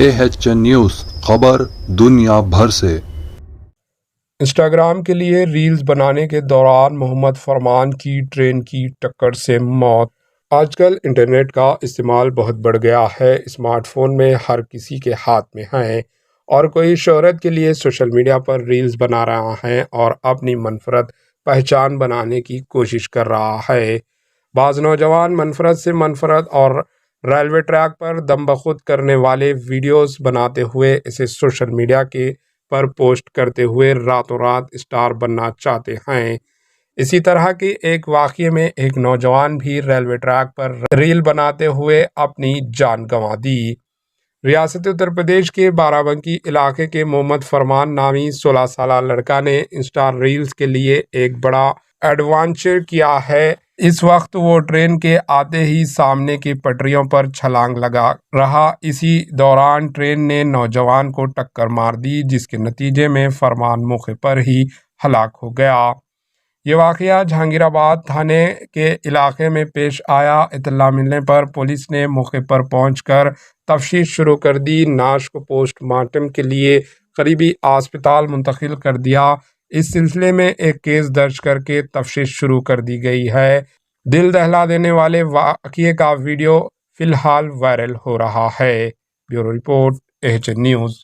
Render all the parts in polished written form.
AHN news خبر دنیا بھر سے۔ انسٹاگرام کے لیے ریلز بنانے کے دوران محمد فرمان کی ٹرین کی ٹکر سے موت۔ آج کل انٹرنیٹ کا استعمال بہت بڑھ گیا ہے۔ اسمارٹ فون میں ہر کسی کے ہاتھ میں ہیں اور کوئی شہرت کے لیے سوشل میڈیا پر ریلز بنا رہا ہے اور اپنی منفرد پہچان بنانے کی کوشش کر رہا ہے۔ بعض نوجوان منفرد سے منفرد اور ریلوے ٹریک پر دم بخود کرنے والے ویڈیوز بناتے ہوئے اسے سوشل میڈیا کے پر پوسٹ کرتے ہوئے راتوں رات اسٹار بننا چاہتے ہیں۔ اسی طرح کے ایک واقعے میں ایک نوجوان بھی ریلوے ٹریک پر ریل بناتے ہوئے اپنی جان گنوا دی۔ ریاست اتر پردیش کے بارہ بنکی علاقے کے محمد فرمان نامی 16 سالہ لڑکا نے انسٹا ریلز کے لیے ایک بڑا ایڈونچر کیا ہے۔ اس وقت وہ ٹرین کے آتے ہی سامنے کی پٹریوں پر چھلانگ لگا رہا۔ اسی دوران ٹرین نے نوجوان کو ٹکر مار دی، جس کے نتیجے میں فرمان موقع پر ہی ہلاک ہو گیا۔ یہ واقعہ جہانگیر آباد تھانے کے علاقے میں پیش آیا۔ اطلاع ملنے پر پولیس نے موقع پر پہنچ کر تفتیش شروع کر دی۔ نعش کو پوسٹ مارٹم کے لیے قریبی اسپتال منتقل کر دیا۔ اس سلسلے میں ایک کیس درج کر کے تفتیش شروع کر دی گئی ہے۔ دل دہلا دینے والے واقعے کا ویڈیو فی الحال وائرل ہو رہا ہے۔ Bureau report AHN news.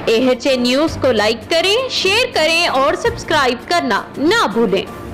AHN news کو لائک کریں، شیئر کریں اور سبسکرائب کرنا نہ بھولیں۔